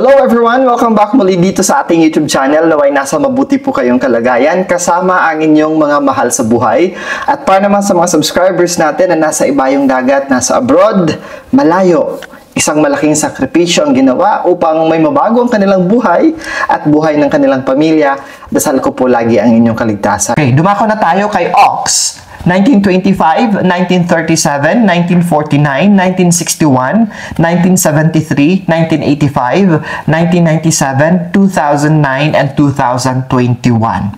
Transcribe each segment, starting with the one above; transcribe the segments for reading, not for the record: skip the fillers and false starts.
Hello everyone! Welcome back muli dito sa ating YouTube channel. Naway nasa mabuti po kayong kalagayan kasama ang inyong mga mahal sa buhay. At para naman sa mga subscribers natin na nasa ibayong dagat, nasa abroad, malayo, isang malaking sakripisyo ang ginawa upang may mabago ang kanilang buhay at buhay ng kanilang pamilya. Dasal ko po lagi ang inyong kaligtasan. Okay, dumako na tayo kay Ox. 1925, 1937, 1949, 1961, 1973, 1985, 1997, 2009, and 2021.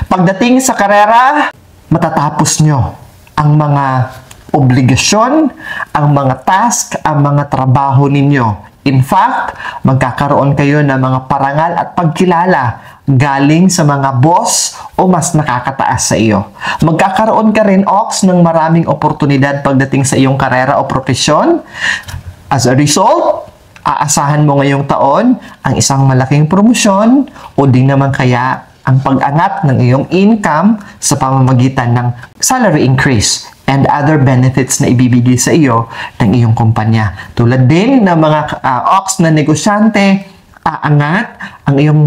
Pagdating sa karera, matatapos nyo ang mga obligasyon, ang mga task, ang mga trabaho ninyo. In fact, magkakaroon kayo ng mga parangal at pagkilala galing sa mga boss o mas nakakataas sa iyo. Magkakaroon ka rin, Ox, ng maraming oportunidad pagdating sa iyong karera o profesyon. As a result, aasahan mo ngayong taon ang isang malaking promosyon o di naman kaya ang pag-angat ng iyong income sa pamamagitan ng salary increase and other benefits na ibibigay sa iyo ng iyong kumpanya. Tulad din ng mga Ox na negosyante, aangat ang iyong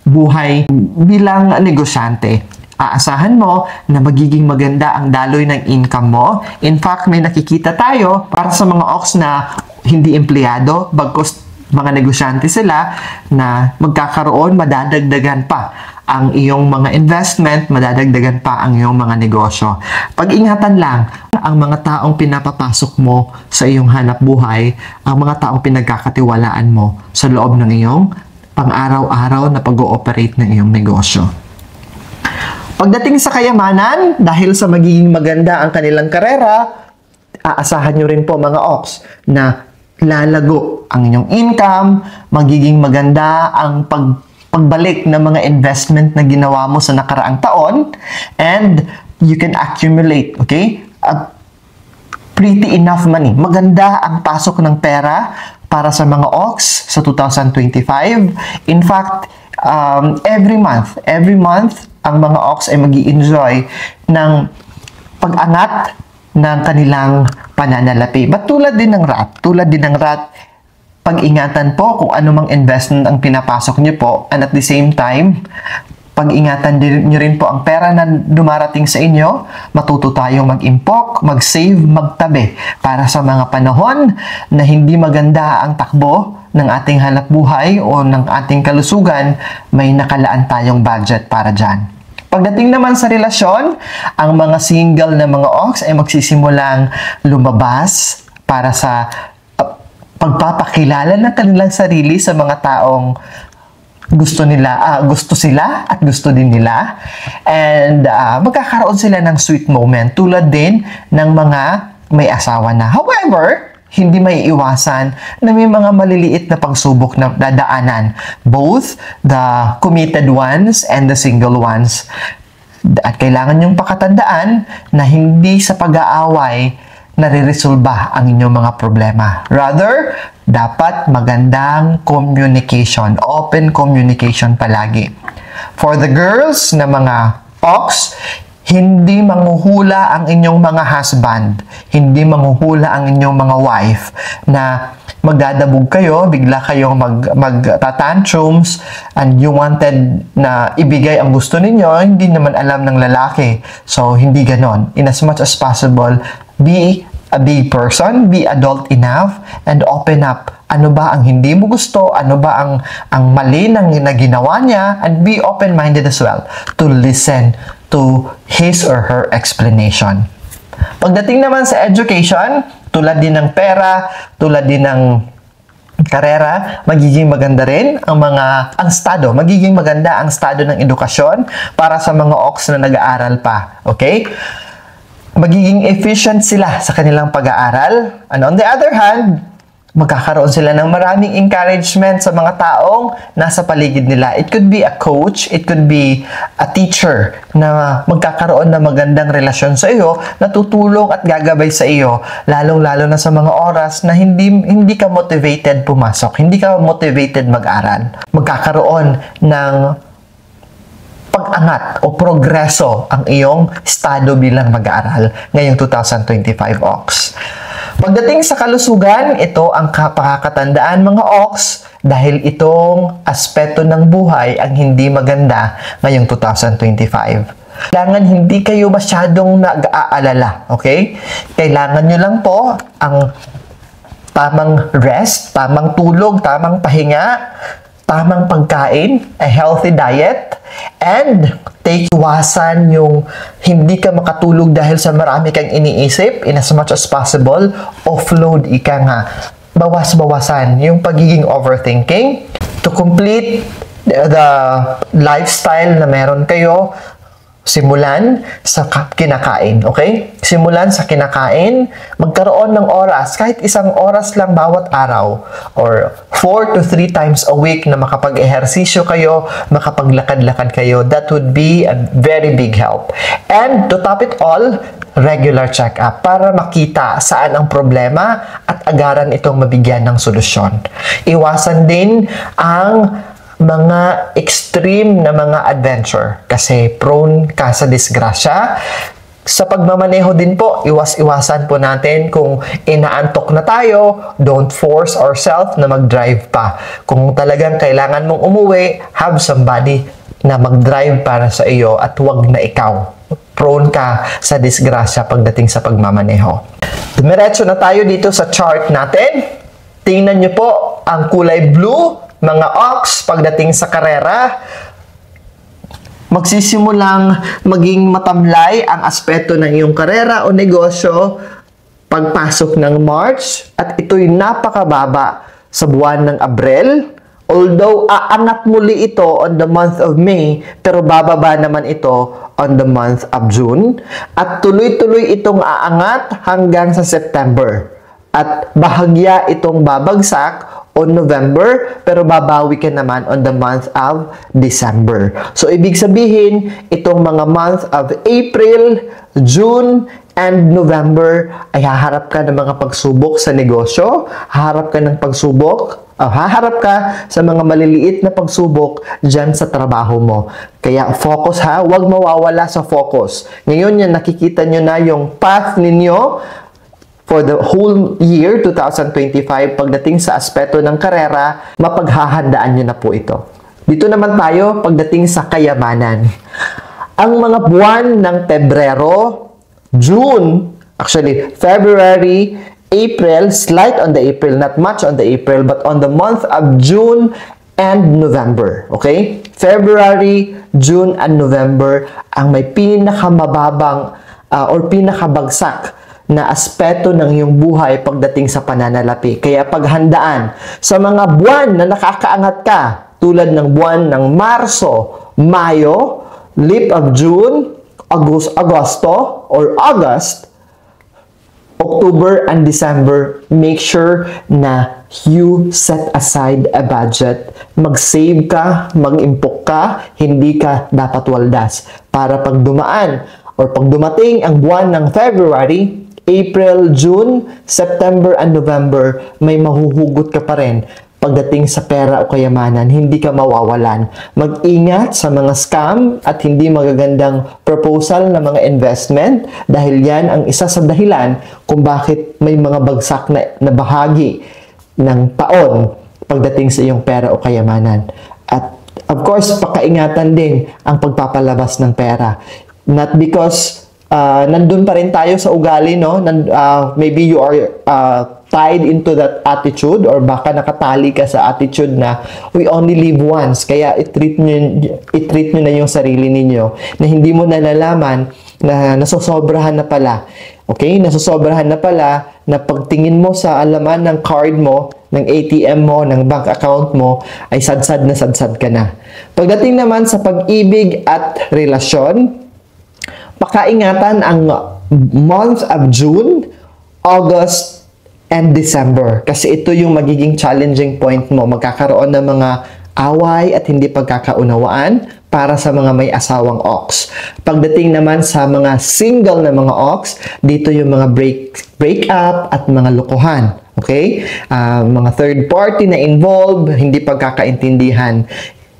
buhay bilang negosyante. Aasahan mo na magiging maganda ang daloy ng income mo. In fact, may nakikita tayo para sa mga Ox na hindi empleyado, bagkus mga negosyante sila na magkakaroon, madadagdagan pa ang iyong mga investment, madadagdagan pa ang iyong mga negosyo. Pag-ingatan lang ang mga taong pinapapasok mo sa iyong hanap buhay, ang mga taong pinagkakatiwalaan mo sa loob ng iyong pang-araw-araw na pag-ooperate ng iyong negosyo. Pagdating sa kayamanan, dahil sa magiging maganda ang kanilang karera, aasahan nyo rin po mga Ox na lalago ang inyong income, magiging maganda ang pagbalik ng mga investment na ginawa mo sa nakaraang taon, and you can accumulate, okay? Pretty enough money. Maganda ang pasok ng pera para sa mga Ox sa 2025. In fact, every month, ang mga Ox ay mag-i-enjoy ng pag-angat ng kanilang pananalapi. But tulad din ng rat, pag-ingatan po kung anumang investment ang pinapasok niyo po, and at the same time, pag-ingatan niyo rin po ang pera na dumarating sa inyo. Matuto tayong mag-impok, mag-save, magtabi para sa mga panahon na hindi maganda ang takbo ng ating hanap buhay o ng ating kalusugan, may nakalaan tayong budget para dyan. Pagdating naman sa relasyon, ang mga single na mga Ox ay magsisimulang lumabas para sa pagpapakilala ng kanilang sarili sa mga taong gusto sila at gusto din nila, and magkakaroon sila ng sweet moment tulad din ng mga may asawa na. However, hindi may iwasan na may mga maliliit na pagsubok na dadaanan, both the committed ones and the single ones. At kailangan niyong pakatandaan na hindi sa pag-aaway nare-resolba ang inyong mga problema. Rather, dapat magandang communication, open communication palagi. For the girls na mga Ox, hindi manghuhula ang inyong mga husband, hindi manghuhula ang inyong mga wife na magdadabog kayo, bigla kayong magtatantrums, and you wanted na ibigay ang gusto ninyo, hindi naman alam ng lalaki. So, hindi ganon. In as much as possible, be a big person, be adult enough, and open up. Ano ba ang hindi mo gusto? Ano ba ang mali na ginawa niya? And be open-minded as well to listen to his or her explanation. Pagdating naman sa education, tulad din ng pera, tulad din ng karera, magiging maganda rin magiging maganda ang estado ng edukasyon para sa mga Ox na nag-aaral pa. Okay? Magiging efficient sila sa kanilang pag-aaral. And on the other hand, magkakaroon sila ng maraming encouragement sa mga taong nasa paligid nila. It could be a coach, it could be a teacher na magkakaroon ng magandang relasyon sa iyo, na tutulong at gagabay sa iyo, lalong-lalo na sa mga oras na hindi ka motivated pumasok, hindi ka motivated mag-aral. Magkakaroon ng pag-angat o progreso ang iyong estado bilang mag-aaral ngayong 2025 Ox. Pagdating sa kalusugan, ito ang pakakatandaan mga ox dahil itong aspeto ng buhay ang hindi maganda ngayong 2025. Kailangan hindi kayo masyadong nag-aalala, okay? Kailangan nyo lang po ang tamang rest, tamang tulog, tamang pahinga, tamang pagkain, a healthy diet, and iwasan yung hindi ka makatulog dahil sa marami kang iniisip. In as much as possible, offload ika nga. Bawas-bawasan yung pagiging overthinking to complete the lifestyle na meron kayo. Simulan sa kinakain, okay? Simulan sa kinakain, magkaroon ng oras, kahit isang oras lang bawat araw, or 4 to 3 times a week na makapag-ehersisyo kayo, makapaglakad-lakad kayo. That would be a very big help. And to top it all, regular check-up para makita saan ang problema at agaran itong mabigyan ng solusyon. Iwasan din ang mga extreme na mga adventure kasi prone ka sa disgrasya. Sa pagmamaneho din po, iwas-iwasan po natin kung inaantok na tayo, don't force ourselves na mag-drive pa. Kung talagang kailangan mong umuwi, have somebody na mag-drive para sa iyo at wag na ikaw. Prone ka sa disgrasya pagdating sa pagmamaneho. Dumiretso na tayo dito sa chart natin. Tingnan nyo po ang kulay blue, mga ox, pagdating sa karera, magsisimulang maging matamlay ang aspeto ng iyong karera o negosyo pagpasok ng March at ito'y napakababa sa buwan ng Abril. Although aangat muli ito on the month of May, pero bababa naman ito on the month of June. At tuloy-tuloy itong aangat hanggang sa September. At bahagya itong babagsak on November, pero babawi ka naman on the month of December. So, ibig sabihin, itong mga month of April, June, and November ay haharap ka ng mga pagsubok sa negosyo, haharap ka ng pagsubok, haharap ka sa mga maliliit na pagsubok dyan sa trabaho mo. Kaya focus ha, huwag mawawala sa focus. Ngayon yan, nakikita nyo na yung path ninyo for the whole year 2025 pagdating sa aspeto ng karera, mapaghahandaan nyo na po ito. Dito naman tayo pagdating sa kayamanan. Ang mga buwan ng Pebrero, June, actually February, April, slight on the April, not much on the April, but on the month of June and November. Okay? February, June, and November ang may pinakamababang or pinakabagsak na aspeto ng iyong buhay pagdating sa pananalapi. Kaya paghandaan sa mga buwan na nakakaangat ka, tulad ng buwan ng Marso, Mayo, leap of June, Agosto, or August, October, and December, make sure na you set aside a budget. Mag-save ka, mag-impok ka, hindi ka dapat waldas. Para pag dumaan or pag dumating ang buwan ng February, April, June, September, and November, may mahuhugot ka pa rin pagdating sa pera o kayamanan. Hindi ka mawawalan. Mag-ingat sa mga scam at hindi magagandang proposal na mga investment dahil yan ang isa sa dahilan kung bakit may mga bagsak na bahagi ng taon pagdating sa iyong pera o kayamanan. At of course, pakaingatan din ang pagpapalabas ng pera. Not because nandun pa rin tayo sa ugali, no? Maybe you are tied into that attitude or baka nakatali ka sa attitude na we only live once. Kaya i-treat nyo na yung sarili ninyo na hindi mo nalalaman na nasosobrahan na pala. Okay? Nasosobrahan na pala na pagtingin mo sa alaman ng card mo, ng ATM mo, ng bank account mo, ay sadsad na sadsad ka na. Pagdating naman sa pag-ibig at relasyon, pakaingatan ang month of June, August, and December. Kasi ito yung magiging challenging point mo. Magkakaroon ng mga away at hindi pagkakaunawaan para sa mga may asawang ox. Pagdating naman sa mga single na mga ox, dito yung mga break-up at mga lokohan. Okay? Mga third party na involved, hindi pagkakaintindihan.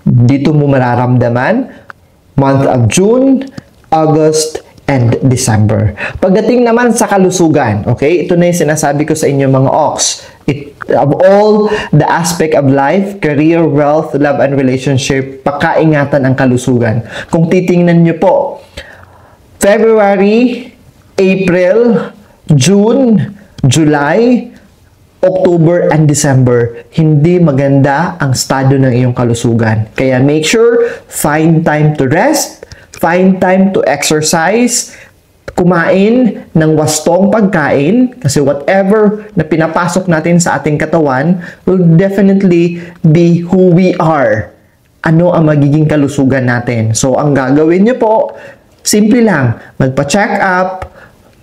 Dito mo mararamdaman month of June, August, and December. Pagdating naman sa kalusugan, okay, ito na yung sinasabi ko sa inyo mga ox. Of all the aspect of life, career, wealth, love, and relationship, pakaingatan ang kalusugan. Kung titingnan nyo po, February, April, June, July, October, and December, hindi maganda ang estado ng iyong kalusugan. Kaya make sure, find time to rest, find time to exercise, kumain ng wastong pagkain, kasi whatever na pinapasok natin sa ating katawan will definitely be who we are. Ano ang magiging kalusugan natin? So, ang gagawin nyo po, simple lang, magpa-check up,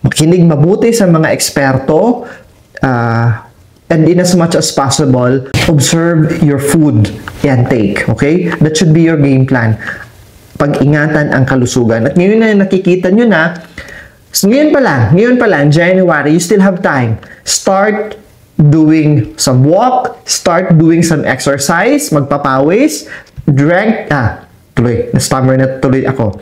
makinig mabuti sa mga eksperto, and in as much as possible, observe your food intake, okay? That should be your game plan. Pag-ingatan ang kalusugan. At ngayon na nakikita nyo na, ngayon pa lang, January, you still have time. Start doing some walk, start doing some exercise, magpapawis, na-stammer na tuloy ako.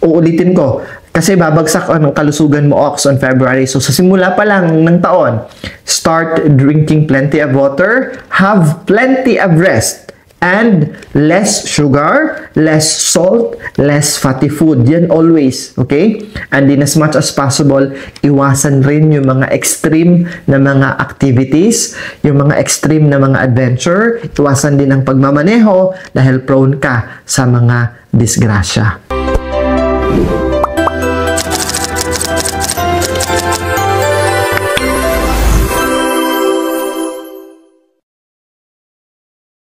Uulitin ko, kasi babagsak ang kalusugan mo, ox, on February. So, sa simula pa lang ng taon, start drinking plenty of water, have plenty of rest, and less sugar, less salt, less fatty food. Yan always, okay? And in as much as possible, iwasan rin yung mga extreme na mga activities, yung mga extreme na mga adventure. Iwasan din ang pagmamaneho dahil prone ka sa mga disgrasya.